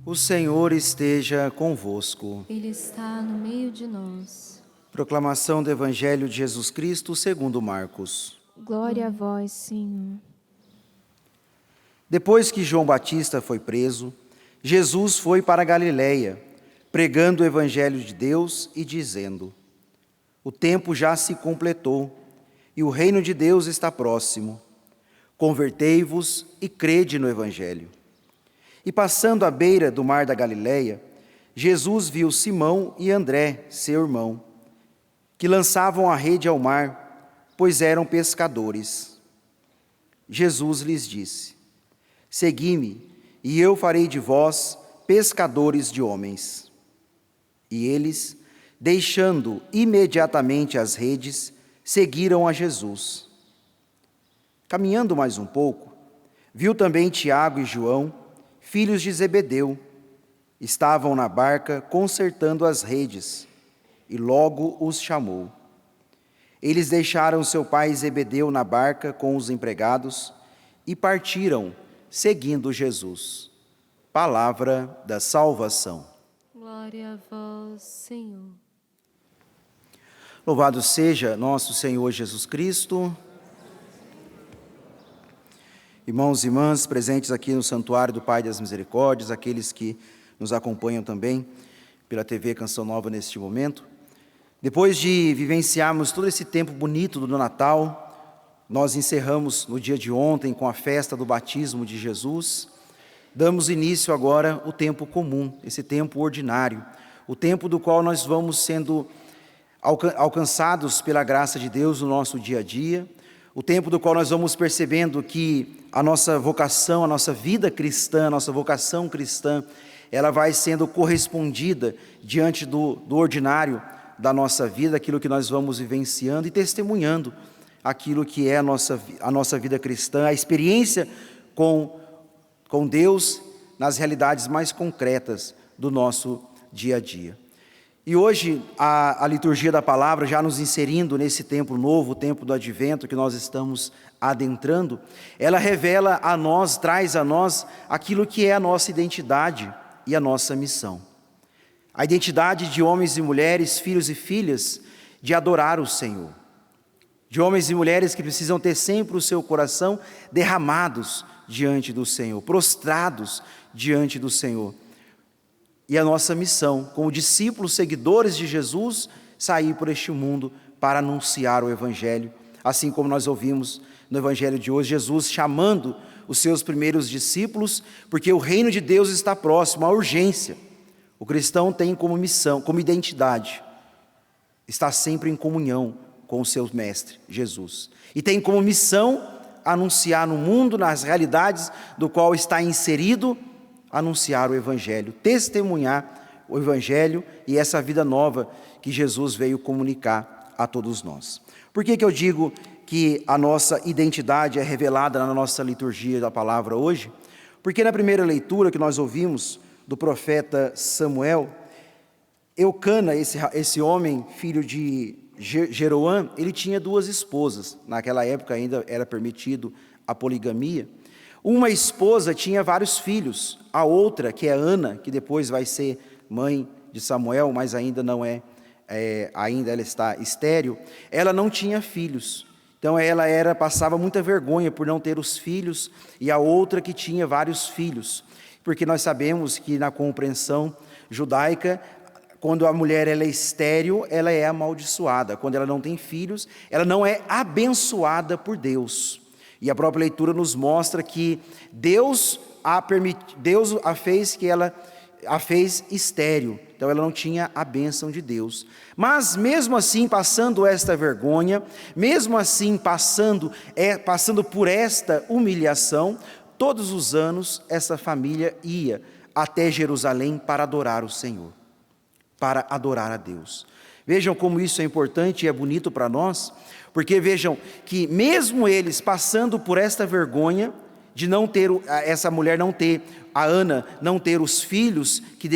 O Senhor esteja convosco. Ele está no meio de nós. Proclamação do Evangelho de Jesus Cristo segundo Marcos. Glória a vós, Senhor. Depois que João Batista foi preso, Jesus foi para a Galiléia, pregando o Evangelho de Deus e dizendo: O tempo já se completou e o reino de Deus está próximo. Convertei-vos e crede no Evangelho. E passando à beira do mar da Galiléia, Jesus viu Simão e André, seu irmão, que lançavam a rede ao mar, pois eram pescadores. Jesus lhes disse: Segui-me, e eu farei de vós pescadores de homens. E eles, deixando imediatamente as redes, seguiram a Jesus. Caminhando mais um pouco, viu também Tiago e João, filhos de Zebedeu. Estavam na barca consertando as redes, e logo os chamou. Eles deixaram seu pai Zebedeu na barca com os empregados e partiram, seguindo Jesus. Palavra da salvação. Glória a vós, Senhor. Louvado seja nosso Senhor Jesus Cristo. Irmãos e irmãs presentes aqui no Santuário do Pai das Misericórdias, aqueles que nos acompanham também pela TV Canção Nova neste momento. Depois de vivenciarmos todo esse tempo bonito do Natal, nós encerramos no dia de ontem com a festa do batismo de Jesus. Damos início agora ao tempo comum, esse tempo ordinário, o tempo do qual nós vamos sendo alcançados pela graça de Deus no nosso dia a dia, o tempo do qual nós vamos percebendo que a nossa vocação, a nossa vida cristã, a nossa vocação cristã, ela vai sendo correspondida diante do ordinário da nossa vida, aquilo que nós vamos vivenciando e testemunhando aquilo que é a nossa vida cristã, a experiência com Deus nas realidades mais concretas do nosso dia a dia. E hoje a liturgia da palavra, já nos inserindo nesse tempo novo, o tempo do advento que nós estamos adentrando, ela revela a nós, traz a nós aquilo que é a nossa identidade e a nossa missão. A identidade de homens e mulheres, filhos e filhas, de adorar o Senhor. De homens e mulheres que precisam ter sempre o seu coração derramados diante do Senhor, prostrados diante do Senhor. E a nossa missão, como discípulos, seguidores de Jesus, sair por este mundo para anunciar o Evangelho. Assim como nós ouvimos no Evangelho de hoje, Jesus chamando os seus primeiros discípulos, porque o reino de Deus está próximo, a urgência. O cristão tem como missão, como identidade, está sempre em comunhão com o seu mestre, Jesus. E tem como missão anunciar no mundo, nas realidades do qual está inserido, anunciar o Evangelho, testemunhar o Evangelho e essa vida nova que Jesus veio comunicar a todos nós. Por que eu digo que a nossa identidade é revelada na nossa liturgia da palavra hoje? Porque na primeira leitura que nós ouvimos do profeta Samuel, Eucana, esse homem, filho de Jeroão, ele tinha duas esposas. Naquela época ainda era permitido a poligamia. Uma esposa tinha vários filhos, a outra, que é Ana, que depois vai ser mãe de Samuel, mas ainda não ainda ela está estéril, ela não tinha filhos. Então ela passava muita vergonha por não ter os filhos, e a outra que tinha vários filhos, porque nós sabemos que na compreensão judaica, quando a mulher ela é estéril, ela é amaldiçoada. Quando ela não tem filhos, ela não é abençoada por Deus. E a própria leitura nos mostra que Deus a fez estéril. Então ela não tinha a bênção de Deus. Mas mesmo assim, passando esta vergonha, mesmo assim passando por esta humilhação, todos os anos essa família ia até Jerusalém para adorar o Senhor, para adorar a Deus. Vejam como isso é importante e é bonito para nós, porque vejam que mesmo eles passando por esta vergonha de não ter, essa mulher não ter, a Ana, não ter os filhos que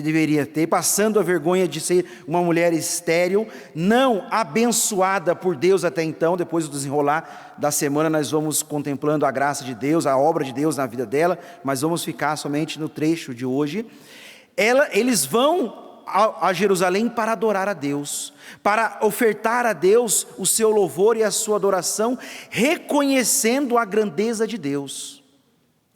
deveria ter, passando a vergonha de ser uma mulher estéril, não abençoada por Deus até então. Depois do desenrolar da semana nós vamos contemplando a graça de Deus, a obra de Deus na vida dela, mas vamos ficar somente no trecho de hoje. Eles vão a Jerusalém para adorar a Deus, para ofertar a Deus o seu louvor e a sua adoração, reconhecendo a grandeza de Deus.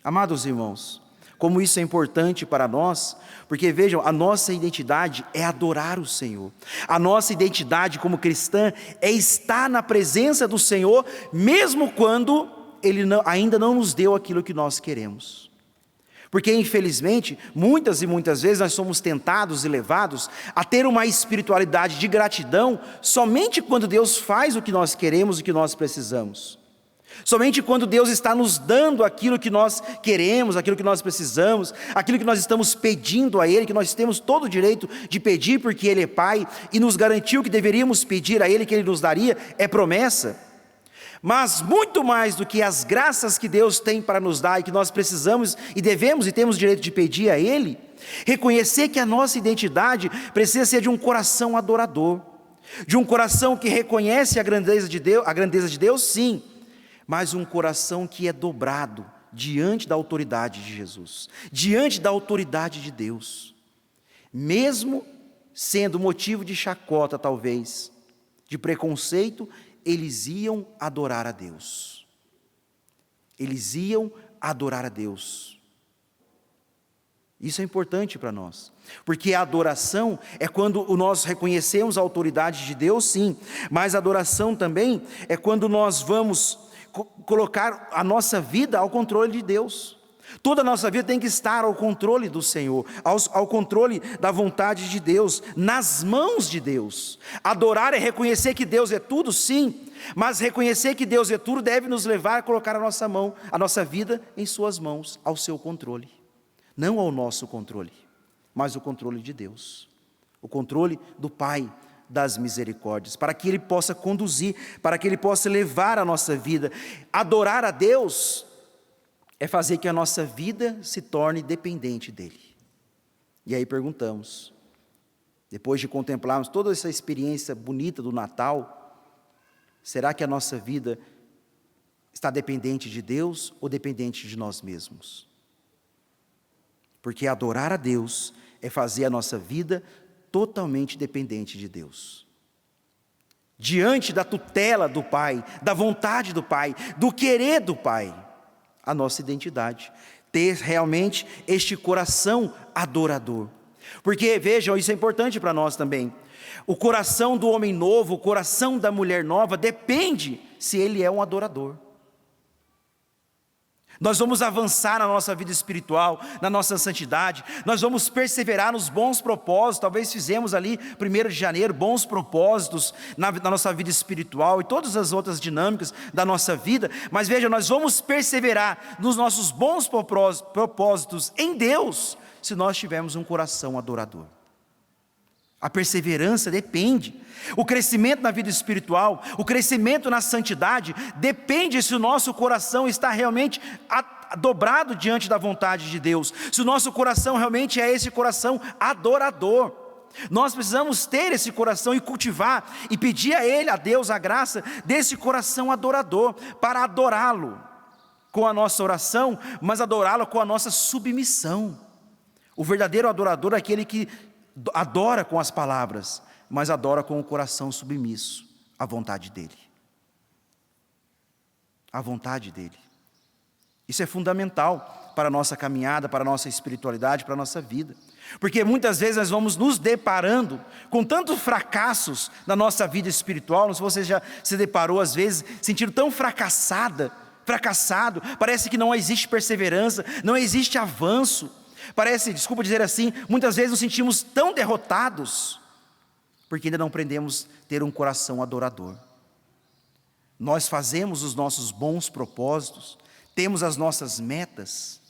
Amados irmãos, como isso é importante para nós, porque vejam, a nossa identidade é adorar o Senhor, a nossa identidade como cristã é estar na presença do Senhor, mesmo quando Ele ainda não nos deu aquilo que nós queremos. Porque infelizmente, muitas e muitas vezes nós somos tentados e levados a ter uma espiritualidade de gratidão somente quando Deus faz o que nós queremos e o que nós precisamos. Somente quando Deus está nos dando aquilo que nós queremos, aquilo que nós precisamos, aquilo que nós estamos pedindo a Ele, que nós temos todo o direito de pedir porque Ele é Pai e nos garantiu que deveríamos pedir a Ele, que Ele nos daria, é promessa. Mas muito mais do que as graças que Deus tem para nos dar e que nós precisamos e devemos e temos o direito de pedir a Ele, reconhecer que a nossa identidade precisa ser de um coração adorador, de um coração que reconhece a grandeza de Deus, sim, mas um coração que é dobrado diante da autoridade de Jesus, diante da autoridade de Deus, mesmo sendo motivo de chacota talvez, de preconceito, eles iam adorar a Deus. Eles iam adorar a Deus. Isso é importante para nós, porque a adoração é quando nós reconhecemos a autoridade de Deus, sim, mas a adoração também é quando nós vamos colocar a nossa vida ao controle de Deus. Toda a nossa vida tem que estar ao controle do Senhor, ao controle da vontade de Deus, nas mãos de Deus. Adorar é reconhecer que Deus é tudo, sim, mas reconhecer que Deus é tudo deve nos levar a colocar a nossa vida em suas mãos, ao seu controle. Não ao nosso controle, mas o controle de Deus, o controle do Pai das misericórdias, para que Ele possa conduzir, para que Ele possa levar a nossa vida. Adorar a Deus é fazer que a nossa vida se torne dependente dEle. E aí perguntamos, depois de contemplarmos toda essa experiência bonita do Natal, será que a nossa vida está dependente de Deus ou dependente de nós mesmos? Porque adorar a Deus é fazer a nossa vida totalmente dependente de Deus. Diante da tutela do Pai, da vontade do Pai, do querer do Pai, a nossa identidade, ter realmente este coração adorador. Porque, vejam, isso é importante para nós também. O coração do homem novo, o coração da mulher nova, depende se ele é um adorador. Nós vamos avançar na nossa vida espiritual, na nossa santidade, nós vamos perseverar nos bons propósitos. Talvez fizemos ali, 1º de janeiro, bons propósitos na nossa vida espiritual e todas as outras dinâmicas da nossa vida, mas veja, nós vamos perseverar nos nossos bons propósitos em Deus, se nós tivermos um coração adorador. A perseverança depende, o crescimento na vida espiritual, o crescimento na santidade, depende se o nosso coração está realmente dobrado diante da vontade de Deus, se o nosso coração realmente é esse coração adorador. Nós precisamos ter esse coração e cultivar, e pedir a Ele, a Deus, a graça desse coração adorador, para adorá-lo com a nossa oração, mas adorá-lo com a nossa submissão. O verdadeiro adorador é aquele que adora com as palavras, mas adora com o coração submisso à vontade dEle. À vontade dEle. Isso é fundamental para a nossa caminhada, para a nossa espiritualidade, para a nossa vida. Porque muitas vezes nós vamos nos deparando com tantos fracassos na nossa vida espiritual. Não sei se você já se deparou às vezes, sentindo tão fracassado, parece que não existe perseverança, não existe avanço. Parece, desculpa dizer assim, muitas vezes nos sentimos tão derrotados, porque ainda não aprendemos a ter um coração adorador. Nós fazemos os nossos bons propósitos, temos as nossas metas,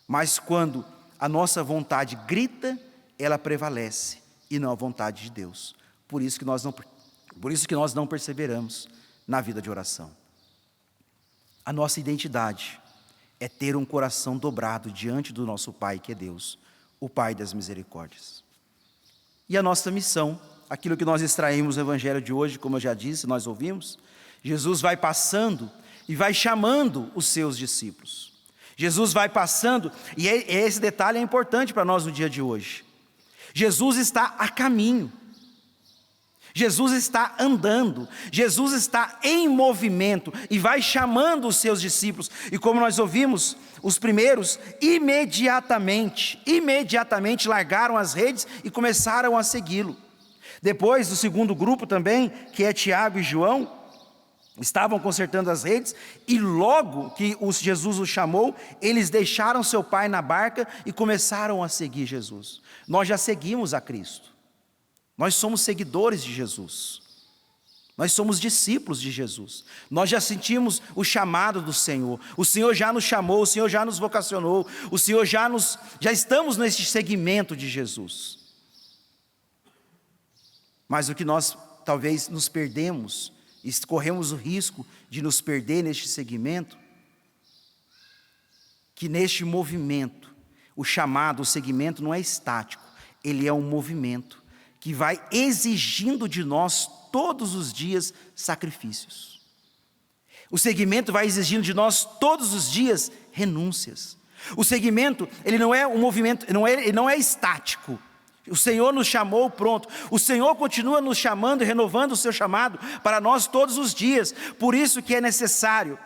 mas quando a nossa vontade grita, ela prevalece, e não a vontade de Deus. Por isso que nós não perseveramos na vida de oração. A nossa identidade é ter um coração dobrado diante do nosso Pai, que é Deus, o Pai das misericórdias. E a nossa missão, aquilo que nós extraímos do Evangelho de hoje, como eu já disse, nós ouvimos, Jesus vai passando e vai chamando os seus discípulos. Jesus vai passando, e esse detalhe é importante para nós no dia de hoje. Jesus está a caminho. Jesus está andando, Jesus está em movimento e vai chamando os seus discípulos. E como nós ouvimos, os primeiros imediatamente largaram as redes e começaram a segui-lo. Depois, o segundo grupo também, que é Tiago e João, estavam consertando as redes e logo que Jesus os chamou, eles deixaram seu pai na barca e começaram a seguir Jesus. Nós já seguimos a Cristo. Nós somos seguidores de Jesus, nós somos discípulos de Jesus, nós já sentimos o chamado do Senhor, o Senhor já nos chamou, o Senhor já nos vocacionou, o Senhor já estamos nesse segmento de Jesus. Mas o que nós talvez nos perdemos, e corremos o risco de nos perder neste segmento, que neste movimento, o chamado, o segmento não é estático, ele é um movimento, que vai exigindo de nós todos os dias sacrifícios. O segmento vai exigindo de nós todos os dias renúncias. O segmento, ele não é um movimento, ele não é estático. O Senhor nos chamou, pronto. O Senhor continua nos chamando e renovando o seu chamado para nós todos os dias. Por isso que é necessário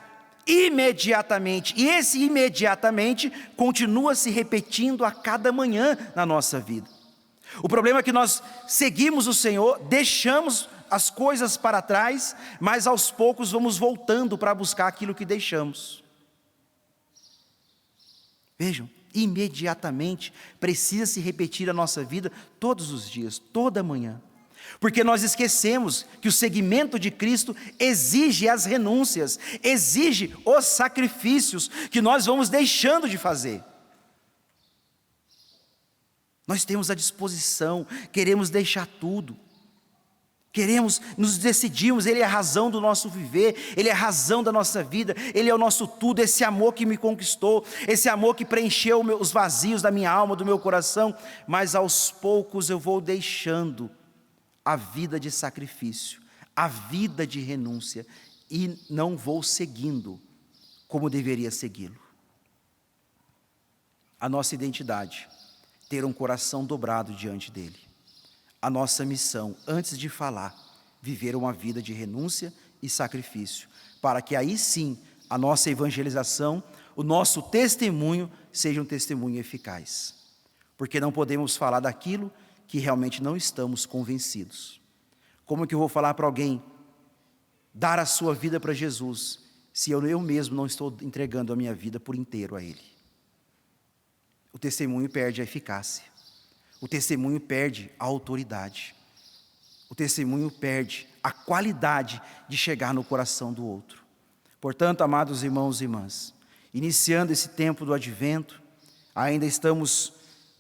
imediatamente, e esse imediatamente continua se repetindo a cada manhã na nossa vida. O problema é que nós seguimos o Senhor, deixamos as coisas para trás, mas aos poucos vamos voltando para buscar aquilo que deixamos. Vejam, imediatamente precisa se repetir a nossa vida todos os dias, toda manhã. Porque nós esquecemos que o seguimento de Cristo exige as renúncias, exige os sacrifícios que nós vamos deixando de fazer. Nós temos a disposição, queremos deixar tudo, nos decidimos, Ele é a razão do nosso viver, Ele é a razão da nossa vida, Ele é o nosso tudo, esse amor que me conquistou, esse amor que preencheu os vazios da minha alma, do meu coração, mas aos poucos eu vou deixando a vida de sacrifício, a vida de renúncia, e não vou seguindo como deveria segui-lo. A nossa identidade, ter um coração dobrado diante dele. A nossa missão, antes de falar, viver uma vida de renúncia e sacrifício, para que aí sim a nossa evangelização, o nosso testemunho seja um testemunho eficaz. Porque não podemos falar daquilo que realmente não estamos convencidos. Como que eu vou falar para alguém dar a sua vida para Jesus, se eu mesmo não estou entregando a minha vida por inteiro a Ele? O testemunho perde a eficácia, o testemunho perde a autoridade, o testemunho perde a qualidade de chegar no coração do outro. Portanto, amados irmãos e irmãs, iniciando esse tempo do advento, ainda estamos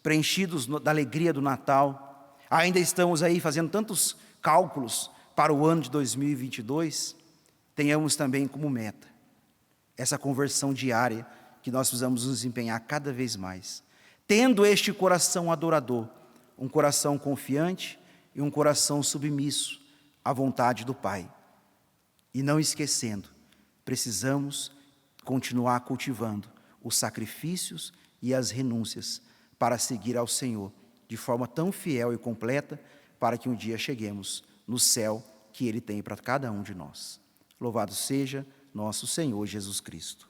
preenchidos da alegria do Natal, ainda estamos aí fazendo tantos cálculos para o ano de 2022, tenhamos também como meta essa conversão diária que nós precisamos nos empenhar cada vez mais, tendo este coração adorador, um coração confiante e um coração submisso à vontade do Pai. E não esquecendo, precisamos continuar cultivando os sacrifícios e as renúncias para seguir ao Senhor de forma tão fiel e completa, para que um dia cheguemos no céu que Ele tem para cada um de nós. Louvado seja nosso Senhor Jesus Cristo.